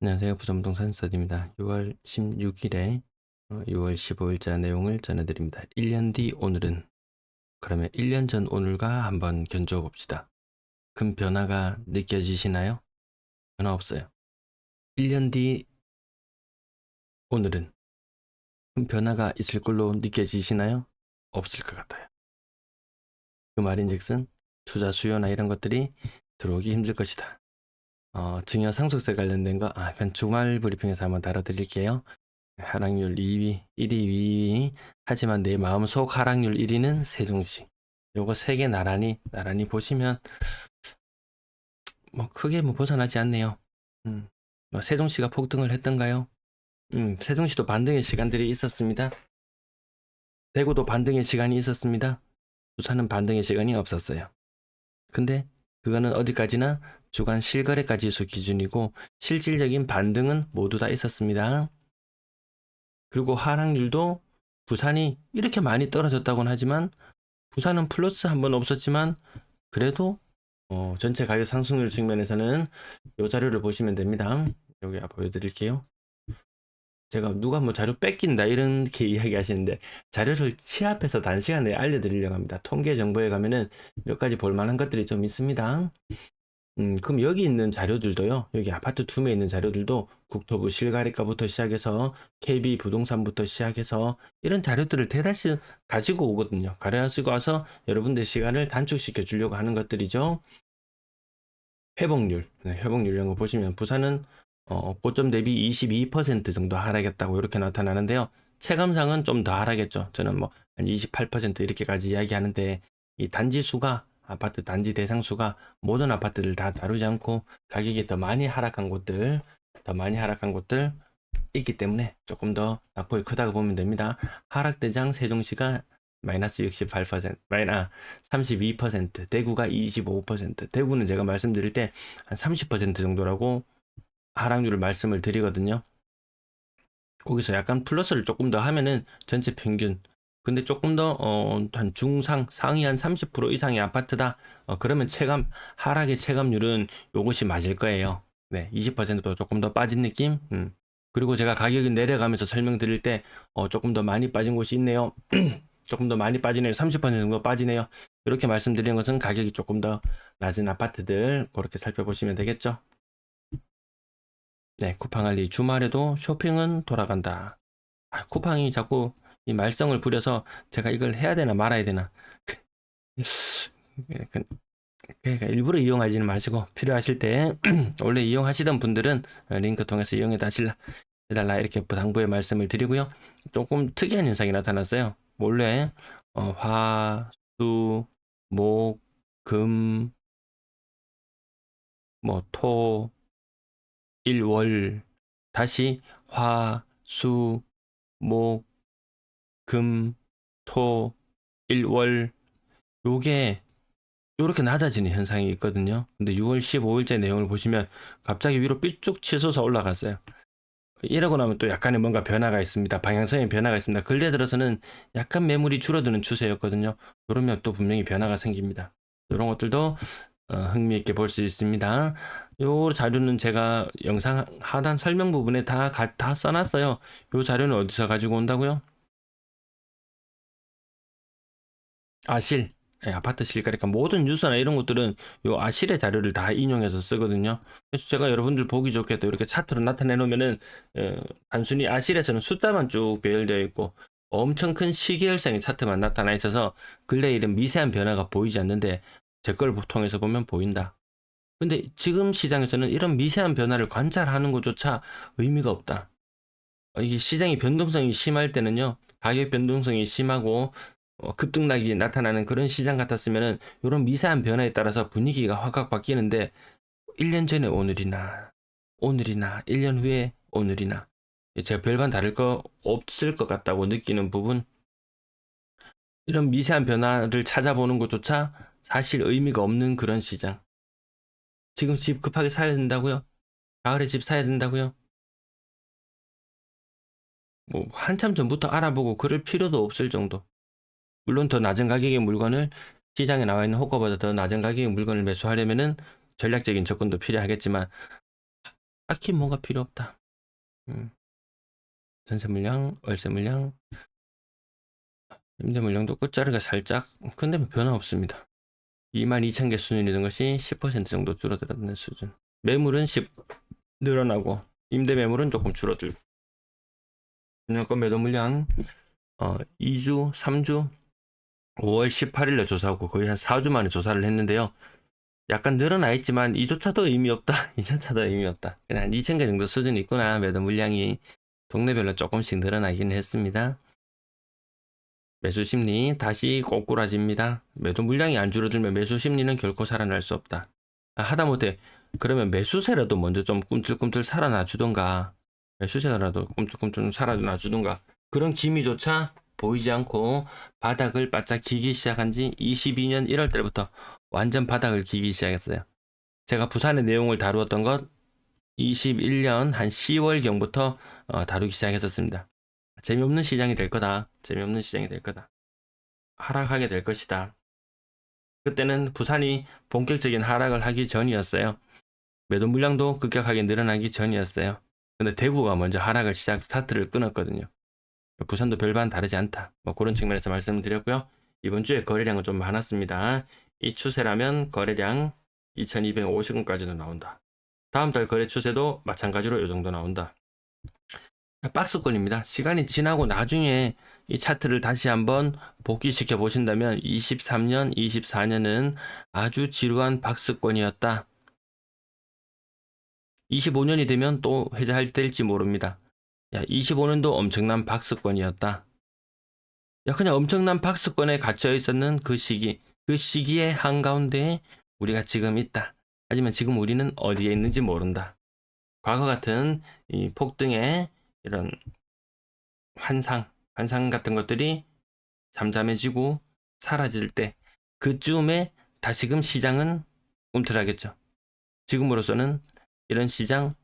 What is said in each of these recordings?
안녕하세요. 부산부동산 서디입니다. 6월 16일에 6월 15일자 내용을 전해드립니다. 1년 뒤 오늘은 그러면 1년 전 오늘과 한번 견주어 봅시다. 큰 변화가 느껴지시나요? 변화 없어요. 1년 뒤 오늘은 큰 변화가 있을 걸로 느껴지시나요? 없을 것 같아요. 그 말인즉슨 투자 수요나 이런 것들이 들어오기 힘들 것이다. 증여 상속세 관련된 거 그건 주말 브리핑에서 한번 다뤄드릴게요. 하락률 2위, 1위, 2위. 하지만 내 마음속 하락률 1위는 세종시. 요거 세 개 나란히 보시면 뭐 크게 뭐 벗어나지 않네요. 뭐 세종시가 폭등을 했던가요? 세종시도 반등의 시간들이 있었습니다. 대구도 반등의 시간이 있었습니다. 부산은 반등의 시간이 없었어요. 근데 그거는 어디까지나 주간 실거래가 지수 기준이고 실질적인 반등은 모두 다 있었습니다. 그리고 하락률도 부산이 이렇게 많이 떨어졌다고는 하지만 부산은 플러스 한 번 없었지만 그래도 전체 가격 상승률 측면에서는 이 자료를 보시면 됩니다. 여기 보여드릴게요. 제가 누가 뭐 자료 뺏긴다 이렇게 이야기하시는데 자료를 취합해서 단시간에 알려드리려고 합니다. 통계 정보에 가면은 몇 가지 볼만한 것들이 좀 있습니다. 그럼 여기 있는 자료들도요. 여기 아파트 투매에 있는 자료들도 국토부 실거래가부터 시작해서 KB 부동산부터 시작해서 이런 자료들을 대다수 가지고 오거든요. 가져가지고 와서 여러분들 시간을 단축시켜 주려고 하는 것들이죠. 회복률, 회복률 이런 거 보시면 부산은 고점 대비 22% 정도 하락했다고 이렇게 나타나는데요. 체감상은 좀 더 하락했죠. 저는 뭐 한 28% 이렇게까지 이야기하는데 이 단지 수가 아파트 단지 대상 수가 모든 아파트를 다 다루지 않고 가격이 더 많이 하락한 곳들, 있기 때문에 조금 더 낙폭이 크다고 보면 됩니다. 하락대장 세종시가 마이너스 68%, 마이너스 32%, 대구가 25%, 대구는 제가 말씀드릴 때 한 30% 정도라고 하락률을 말씀을 드리거든요. 거기서 약간 플러스를 조금 더 하면은 전체 평균, 근데 조금 더 한 중상 상위 한 30% 이상의 아파트다. 그러면 하락의 체감률은 요것이 맞을 거예요. 네, 20%도 조금 더 빠진 느낌. 그리고 제가 가격이 내려가면서 설명드릴 때 조금 더 많이 빠진 곳이 있네요. 조금 더 많이 빠지네요. 30% 정도 빠지네요. 이렇게 말씀드리는 것은 가격이 조금 더 낮은 아파트들 그렇게 살펴보시면 되겠죠. 네, 쿠팡알리 주말에도 쇼핑은 돌아간다. 쿠팡이 자꾸 이 말썽을 부려서 제가 이걸 해야 되나 말아야 되나. 그- 그러니까 일부러 이용하지는 마시고 필요하실 때 원래 이용하시던 분들은 링크 통해서 이용해 달라 이렇게 당부의 말씀을 드리고요. 조금 특이한 현상이 나타났어요. 원래 화, 수, 목, 금, 뭐 토, 일, 월 다시 화, 수, 목, 금, 토, 일, 월 요게 요렇게 낮아지는 현상이 있거든요. 근데 6월 15일째 내용을 보시면 갑자기 위로 삐쭉 치솟아 올라갔어요. 이러고 나면 또 약간의 뭔가 변화가 있습니다. 방향성의 변화가 있습니다. 근래 들어서는 약간 매물이 줄어드는 추세였거든요. 그러면 또 분명히 변화가 생깁니다. 이런 것들도 흥미있게 볼 수 있습니다. 요 자료는 제가 영상 하단 설명 부분에 다 써놨어요. 요 자료는 어디서 가지고 온다고요? 아실. 아파트 실거래가 모든 뉴스나 이런 것들은 요 아실의 자료를 다 인용해서 쓰거든요. 그래서 제가 여러분들 보기 좋게 또 이렇게 차트로 나타내 놓으면은 단순히 아실에서는 숫자만 쭉 배열되어 있고 엄청 큰 시계열상의 차트만 나타나 있어서 근래 이런 미세한 변화가 보이지 않는데 제 걸 통해서 보면 보인다. 근데 지금 시장에서는 이런 미세한 변화를 관찰하는 것조차 의미가 없다. 이게 시장의 변동성이 심할 때는요, 가격 변동성이 심하고 급등락이 나타나는 그런 시장 같았으면은 이런 미세한 변화에 따라서 분위기가 확확 바뀌는데 1년 전에 오늘이나 1년 후에 오늘이나 제가 별반 다를 거 없을 것 같다고 느끼는 부분 이런 미세한 변화를 찾아보는 것조차 사실 의미가 없는 그런 시장. 지금 집 급하게 사야 된다고요? 가을에 집 사야 된다고요? 뭐 한참 전부터 알아보고 그럴 필요도 없을 정도. 물론 더 낮은 가격의 물건을 시장에 나와 있는 호가보다 더 낮은 가격의 물건을 매수하려면은 전략적인 접근도 필요하겠지만 딱히 뭐가 필요 없다. 전세 물량, 월세 물량, 임대 물량도 끝자리가 살짝, 근데 뭐 변화 없습니다. 22,000개 수준이던 것이 10% 정도 줄어들었는 수준. 매물은 10 늘어나고 임대 매물은 조금 줄어들고. 분양권 매도 물량 2주, 3주, 5월 18일에 조사하고 거의 한 4주 만에 조사를 했는데요. 약간 늘어나 있지만 이조차도 의미 없다. 이조차도 의미 없다. 그냥 한 2,000개 정도 수준이 있구나. 매도 물량이 동네별로 조금씩 늘어나긴 했습니다. 매수 심리 다시 꼬꾸라집니다. 매도 물량이 안 줄어들면 매수 심리는 결코 살아날 수 없다. 하다못해 그러면 매수세라도 먼저 좀 꿈틀꿈틀 살아나 주던가, 매수세라도 꿈틀꿈틀 살아나 주던가, 그런 기미조차 보이지 않고 바닥을 바짝 기기 시작한 지 22년 1월 달부터 완전 바닥을 기기 시작했어요. 제가 부산의 내용을 다루었던 것 21년 한 10월경부터 다루기 시작했었습니다. 재미없는 시장이 될 거다. 재미없는 시장이 될 거다. 하락하게 될 것이다. 그때는 부산이 본격적인 하락을 하기 전이었어요. 매도 물량도 급격하게 늘어나기 전이었어요. 근데 대구가 먼저 하락을 스타트를 끊었거든요. 부산도 별반 다르지 않다. 뭐 그런 측면에서 말씀을 드렸고요. 이번 주에 거래량은 좀 많았습니다. 이 추세라면 거래량 2250건까지도 나온다. 다음 달 거래 추세도 마찬가지로 이 정도 나온다. 박스권입니다. 시간이 지나고 나중에 이 차트를 다시 한번 복귀시켜 보신다면 23년, 24년은 아주 지루한 박스권이었다. 25년이 되면 또 될지 모릅니다. 야, 25년도 엄청난 박스권이었다. 야, 그냥 엄청난 박스권에 갇혀 있었는 그 시기의 한가운데에 우리가 지금 있다. 하지만 지금 우리는 어디에 있는지 모른다. 과거 같은 이 폭등의 이런 환상 같은 것들이 잠잠해지고 사라질 때 그쯤에 다시금 시장은 꿈틀하겠죠. 지금으로서는 이런 시장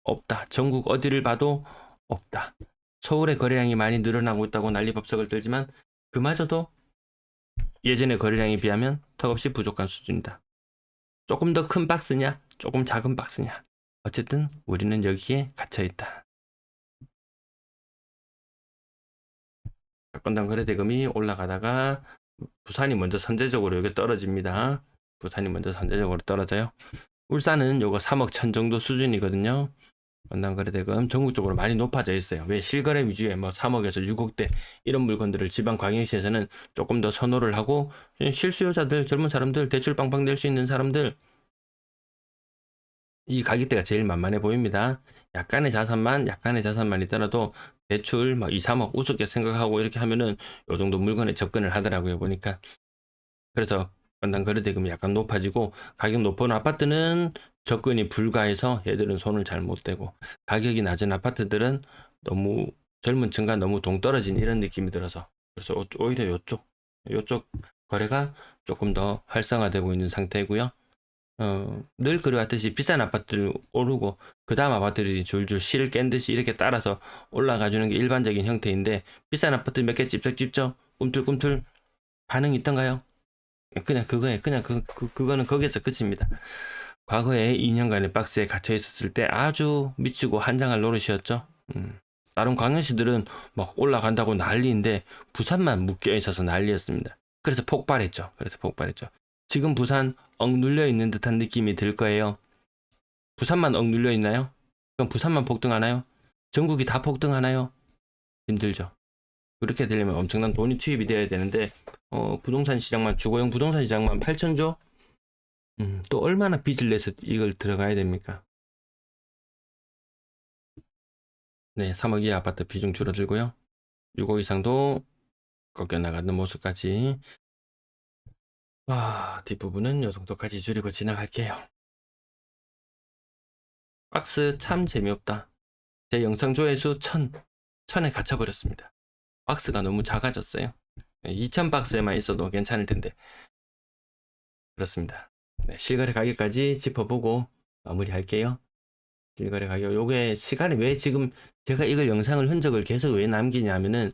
없다. 전국 어디를 봐도 없다. 서울의 거래량이 많이 늘어나고 있다고 난리법석을 떨지만 그마저도 예전의 거래량에 비하면 턱없이 부족한 수준이다. 조금 더 큰 박스냐, 조금 작은 박스냐. 어쨌든 우리는 여기에 갇혀있다. 건당 거래대금이 올라가다가 부산이 먼저 선제적으로 여기 떨어집니다. 부산이 먼저 선제적으로 떨어져요. 울산은 요거 3억 천 정도 수준이거든요. 건당 거래대금 전국적으로 많이 높아져 있어요. 왜 실거래 위주의 뭐 3억에서 6억대 이런 물건들을 지방광역시에서는 조금 더 선호를 하고 실수요자들, 젊은 사람들, 대출 빵빵 낼 수 있는 사람들 이 가격대가 제일 만만해 보입니다. 약간의 자산만 있더라도 대출 막 2, 3억 우습게 생각하고 이렇게 하면은 요 정도 물건에 접근을 하더라고요. 보니까. 그래서 건당 거래대금이 약간 높아지고 가격 높은 아파트는 접근이 불가해서 얘들은 손을 잘 못 대고 가격이 낮은 아파트들은 너무 젊은 층과 너무 동떨어진 이런 느낌이 들어서 그래서 오히려 요쪽 거래가 조금 더 활성화되고 있는 상태고요. 늘 그래왔듯이 비싼 아파트들 오르고 그 다음 아파트들이 줄줄 실을 깬 듯이 이렇게 따라서 올라가주는 게 일반적인 형태인데 비싼 아파트 몇 개 찝쩍찝쩍 꿈틀꿈틀 반응이 있던가요? 그냥 그거는 거기에서 끝입니다. 과거에 2년간의 박스에 갇혀 있었을 때 아주 미치고 한장할 노릇이었죠. 다른 광역시들은 막 올라간다고 난리인데 부산만 묶여 있어서 난리였습니다. 그래서 폭발했죠. 지금 부산 억눌려 있는 듯한 느낌이 들 거예요. 부산만 억눌려 있나요? 그럼 부산만 폭등하나요? 전국이 다 폭등하나요? 힘들죠. 그렇게 되려면 엄청난 돈이 투입이 되어야 되는데 부동산 시장만 주거용 부동산 시장만 8천조? 또 얼마나 빚을 내서 이걸 들어가야 됩니까? 네, 3억 이하 아파트 비중 줄어들고요. 6억 이상도 꺾여나가는 모습까지. 뒷부분은 요 정도까지 줄이고 지나갈게요. 박스 참 재미없다. 제 영상 조회수 1000에 갇혀버렸습니다. 박스가 너무 작아졌어요. 2000박스에만 있어도 괜찮을 텐데. 그렇습니다. 네, 실거래 가격까지 짚어보고 마무리할게요. 실거래 가격, 요게 시간이 왜 지금 제가 이걸 영상을 흔적을 계속 왜 남기냐면은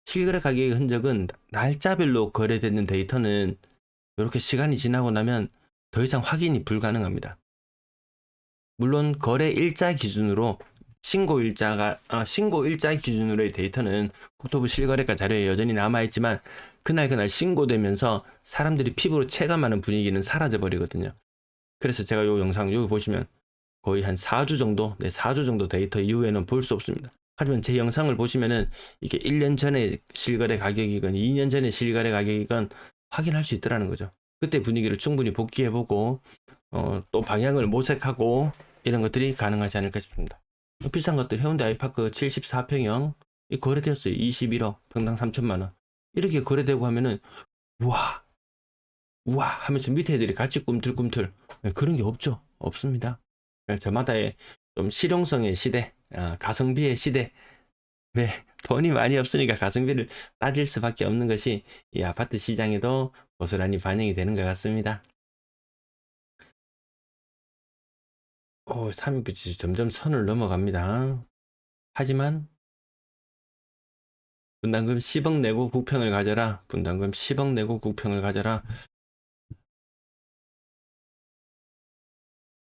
실거래 가격의 흔적은 날짜별로 거래되는 데이터는 이렇게 시간이 지나고 나면 더 이상 확인이 불가능합니다. 물론 거래 일자 기준으로 신고 일자 기준으로의 데이터는 국토부 실거래가 자료에 여전히 남아있지만 그날 신고되면서 사람들이 피부로 체감하는 분위기는 사라져 버리거든요. 그래서 제가 요 영상 여기 보시면 거의 한 4주 정도, 4주 정도 데이터 이후에는 볼 수 없습니다. 하지만 제 영상을 보시면은 이게 1년 전에 실거래 가격이건 2년 전에 실거래 가격이건 확인할 수 있더라는 거죠. 그때 분위기를 충분히 복귀해보고 또 방향을 모색하고 이런 것들이 가능하지 않을까 싶습니다. 비싼 것들 해운대 아이파크 74평형 이 거래되었어요. 21억 평당 3천만 원. 이렇게 거래되고 하면은 우와 우와 하면서 밑에 애들이 같이 꿈틀꿈틀. 그런 게 없죠. 없습니다. 저마다의 좀 실용성의 시대, 가성비의 시대. 네, 돈이 많이 없으니까 가성비를 따질 수밖에 없는 것이 이 아파트 시장에도 고스란히 반영이 되는 것 같습니다. 3인빛이 점점 선을 넘어갑니다. 하지만 분담금 10억 내고 국평을 가져라. 분담금 10억 내고 국평을 가져라.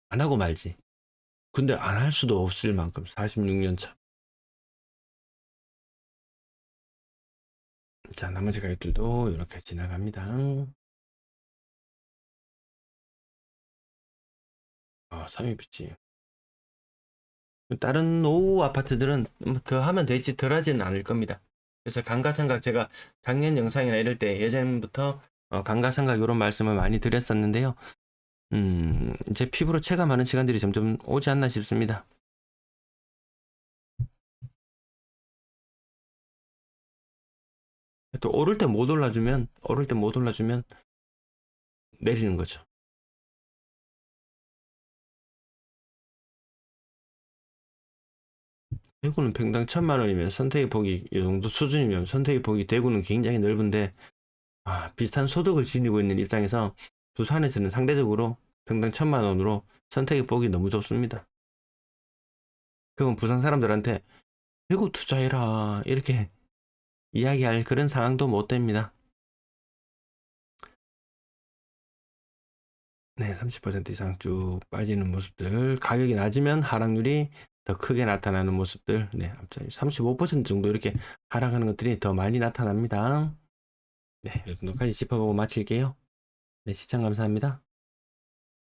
안 하고 말지. 근데 안 할 수도 없을 만큼 46년 차. 자, 나머지 가격들도 이렇게 지나갑니다. 3인빛이. 다른 노후 아파트들은 더 하면 되지 덜 하지는 않을 겁니다. 그래서 감가상각 제가 작년 영상이나 이럴 때 예전부터 감가상각 이런 말씀을 많이 드렸었는데요. 이제 피부로 체감하는 시간들이 점점 오지 않나 싶습니다. 또 오를 때 못 올라주면 내리는 거죠. 대구는 평당 1,000만 원이면 선택의 폭이 이 정도 수준이면 선택의 폭이 대구는 굉장히 넓은데 비슷한 소득을 지니고 있는 입장에서 부산에서는 상대적으로 평당 1,000만 원으로 선택의 폭이 너무 좁습니다. 그건 부산 사람들한테 대구 투자해라 이렇게 이야기할 그런 상황도 못 됩니다. 네, 30% 이상 쭉 빠지는 모습들, 가격이 낮으면 하락률이 더 크게 나타나는 모습들, 네, 앞자리 35% 정도 이렇게 하락하는 것들이 더 많이 나타납니다. 네, 이 정도까지 짚어보고 마칠게요. 네, 시청 감사합니다.